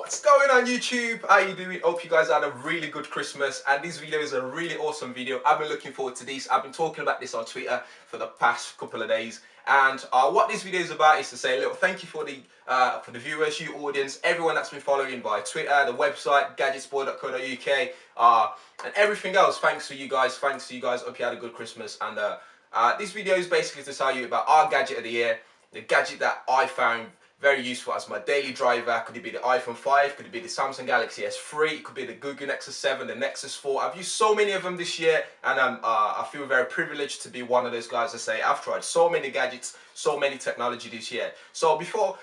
What's going on YouTube? How you doing? Hope you guys had a really good Christmas, and this video is a really awesome video. I've been looking forward to this. I've been talking about this on Twitter for the past couple of days, and what this video is about is to say a little thank you for the viewers, you audience, everyone that's been following via Twitter, the website, gadgetsport.co.uk, and everything else. Thanks to you guys. Hope you had a good Christmas, and this video is basically to tell you about our gadget of the year, the gadget that I found very useful as my daily driver. Could it be the iPhone 5? Could it be the Samsung Galaxy S3? It could be the Google Nexus 7, the Nexus 4. I've used so many of them this year, and I feel very privileged to be one of those guys that say I've tried so many gadgets, so many technology this year. So before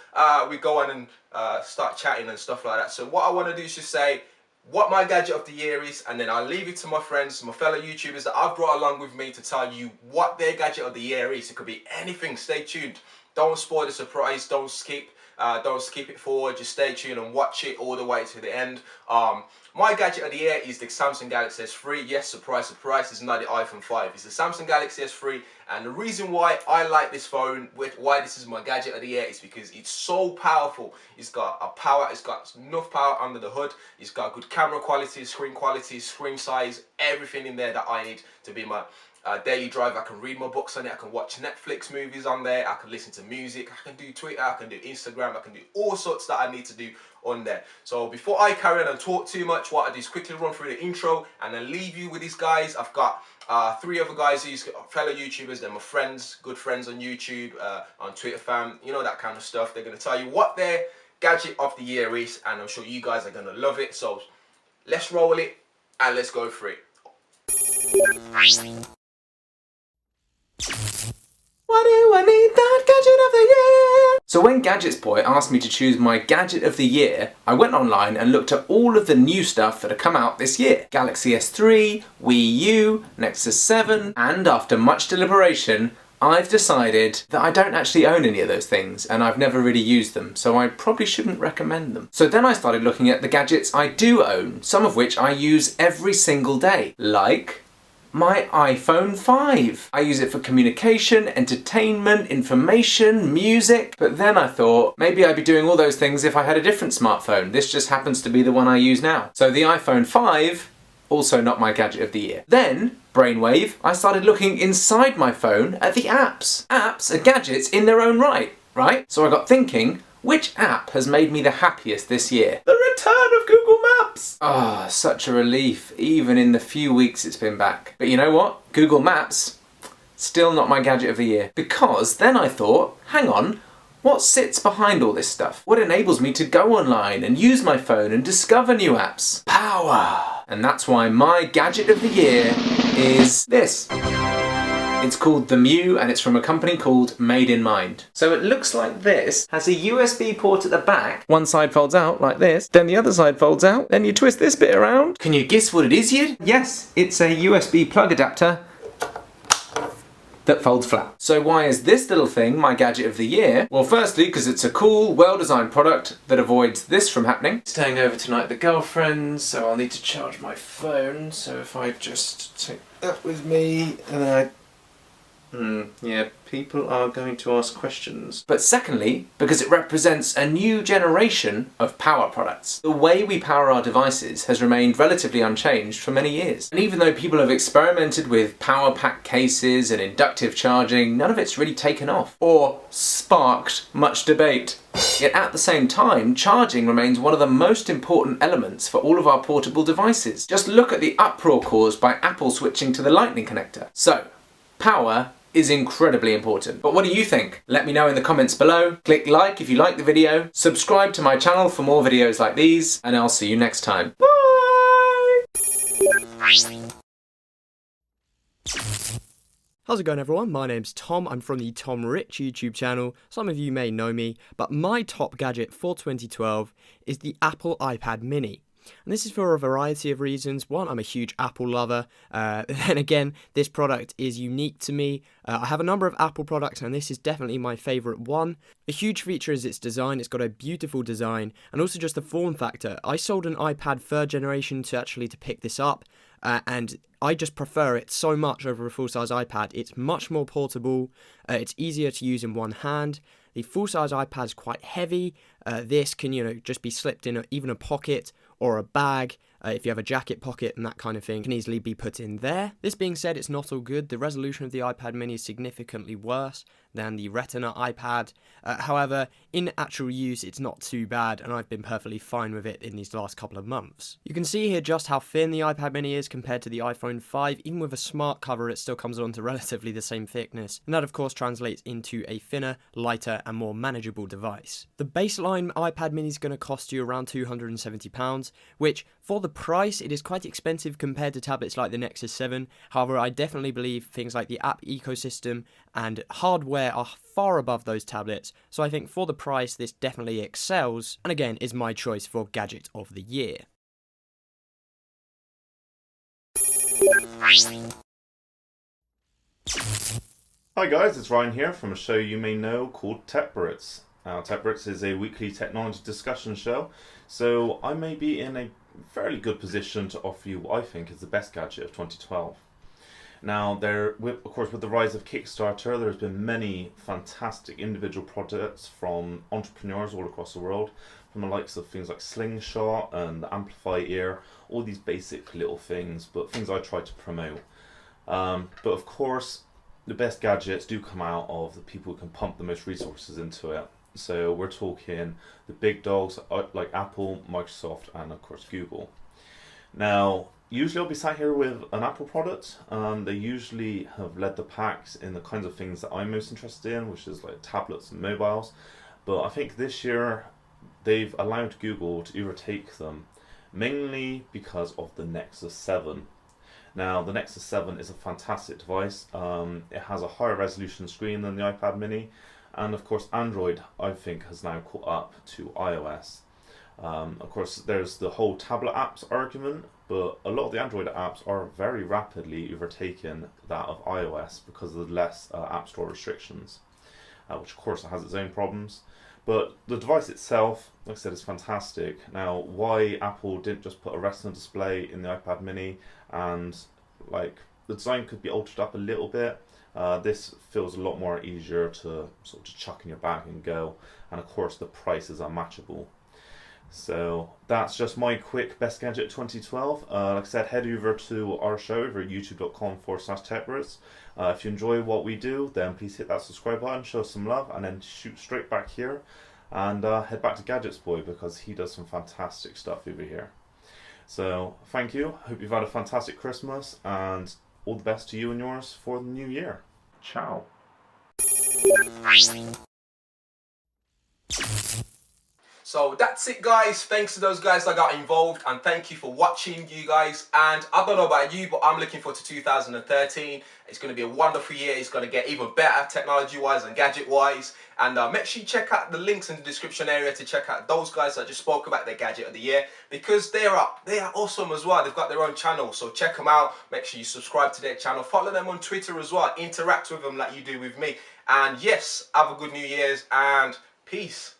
we go on and start chatting and stuff like that, so what I want to do is just say what my gadget of the year is, and then I'll leave it to my friends, my fellow YouTubers that I've brought along with me to tell you what their gadget of the year is. It could be anything. Stay tuned. Don't spoil the surprise. Don't skip it forward. Just stay tuned and watch it all the way to the end. My gadget of the year is the Samsung Galaxy S3. Yes, surprise, surprise, it's not the iPhone 5. It's the Samsung Galaxy S3. And the reason why I like this phone, why this is my gadget of the year, is because it's so powerful. It's got enough power under the hood. It's got good camera quality, screen size, everything in there that I need to be my daily drive. I can read my books on it, I can watch Netflix movies on there, I can listen to music, I can do Twitter, I can do Instagram, I can do all sorts that I need to do on there. So before I carry on and talk too much, what I do is quickly run through the intro and then leave you with these guys. I've got three other guys who's fellow YouTubers. They're my friends, good friends on YouTube, on Twitter fam, you know, that kind of stuff. They're going to tell you what their gadget of the year is, and I'm sure you guys are going to love it. So let's roll it and let's go for it. Why do I need that gadget of the year? So when Gadgets Boy asked me to choose my gadget of the year, I went online and looked at all of the new stuff that had come out this year. Galaxy S3, Wii U, Nexus 7, and after much deliberation, I've decided that I don't actually own any of those things, and I've never really used them, so I probably shouldn't recommend them. So then I started looking at the gadgets I do own, some of which I use every single day, like my iPhone 5. I use it for communication, entertainment, information, music. But then I thought, maybe I'd be doing all those things if I had a different smartphone. This just happens to be the one I use now. So the iPhone 5, also not my gadget of the year. Then, brainwave, I started looking inside my phone at the apps. Apps are gadgets in their own right? So I got thinking, which app has made me the happiest this year? The return of Google Maps! Ah, such a relief, even in the few weeks it's been back. But you know what? Google Maps, still not my gadget of the year. Because then I thought, hang on, what sits behind all this stuff? What enables me to go online and use my phone and discover new apps? Power! And that's why my gadget of the year is this. It's called the Mew, and it's from a company called Made in Mind. So it looks like this, has a USB port at the back. One side folds out like this, then the other side folds out, then you twist this bit around. Can you guess what it is yet? Yes, it's a USB plug adapter that folds flat. So why is this little thing my gadget of the year? Well, firstly, because it's a cool, well-designed product that avoids this from happening. Staying over tonight with the girlfriend, so I'll need to charge my phone. So if I just take that with me, and then yeah, people are going to ask questions. But secondly, because it represents a new generation of power products. The way we power our devices has remained relatively unchanged for many years. And even though people have experimented with power pack cases and inductive charging, none of it's really taken off or sparked much debate. Yet at the same time, charging remains one of the most important elements for all of our portable devices. Just look at the uproar caused by Apple switching to the Lightning connector. So, power is incredibly important. But what do you think? Let me know in the comments below. Click like if you like the video, subscribe to my channel for more videos like these, and I'll see you next time. Bye! How's it going everyone? My name's Tom, I'm from the Tom Rich YouTube channel. Some of you may know me, but my top gadget for 2012 is the Apple iPad mini. And this is for a variety of reasons. One, I'm a huge Apple lover. Then again, this product is unique to me. I have a number of Apple products and this is definitely my favourite one. A huge feature is its design. It's got a beautiful design and also just the form factor. I sold an iPad 3rd generation to pick this up. And I just prefer it so much over a full-size iPad. It's much more portable, it's easier to use in one hand. The full-size iPad is quite heavy, This can, just be slipped in even a pocket or a bag. If you have a jacket pocket and that kind of thing, can easily be put in there. This being said, it's not all good. The resolution of the iPad mini is significantly worse than the Retina iPad. However, in actual use, it's not too bad, and I've been perfectly fine with it in these last couple of months. You can see here just how thin the iPad mini is compared to the iPhone 5. Even with a smart cover, it still comes onto relatively the same thickness, and that of course translates into a thinner, lighter, and more manageable device. The baseline iPad mini is going to cost you around £270, which for the price, it is quite expensive compared to tablets like the Nexus 7. However, I definitely believe things like the app ecosystem and hardware are far above those tablets, so I think for the price, this definitely excels, and again, is my choice for Gadget of the Year. Hi guys, it's Ryan here from a show you may know called Tech Brits. Now, Tech Brits is a weekly technology discussion show, so I may be in a fairly good position to offer you what I think is the best gadget of 2012. Now, of course, with the rise of Kickstarter, there's been many fantastic individual projects from entrepreneurs all across the world, from the likes of things like Slingshot and the Amplify Ear, all these basic little things, but things I try to promote. But of course, the best gadgets do come out of the people who can pump the most resources into it. So we're talking the big dogs like Apple, Microsoft, and of course Google. Now, usually I'll be sat here with an Apple product. They usually have led the packs in the kinds of things that I'm most interested in, which is like tablets and mobiles. But I think this year they've allowed Google to overtake them, mainly because of the Nexus 7. Now, the Nexus 7 is a fantastic device. It has a higher resolution screen than the iPad mini. And of course, Android, I think, has now caught up to iOS. Of course, there's the whole tablet apps argument, but a lot of the Android apps are very rapidly overtaking that of iOS because of the less App Store restrictions, which of course has its own problems. But the device itself, like I said, is fantastic. Now, why Apple didn't just put a Retina display in the iPad mini and like the design could be altered up a little bit. This feels a lot more easier to sort of just chuck in your bag and go, and of course the price is unmatchable. So that's just my quick best gadget 2012. Like I said, head over to our show over at youtube.com/techbrits. If you enjoy what we do, then please hit that subscribe button, show us some love, and then shoot straight back here and head back to Gadgets Boy because he does some fantastic stuff over here. So thank you. Hope you've had a fantastic Christmas and all the best to you and yours for the new year. Ciao. So that's it, guys. Thanks to those guys that got involved, and thank you for watching, you guys. And I don't know about you, but I'm looking forward to 2013. It's going to be a wonderful year. It's going to get even better technology-wise and gadget-wise. And make sure you check out the links in the description area to check out those guys that just spoke about their gadget of the year, because they are awesome as well. They've got their own channel, so check them out. Make sure you subscribe to their channel. Follow them on Twitter as well. Interact with them like you do with me. And yes, have a good New Year's and peace.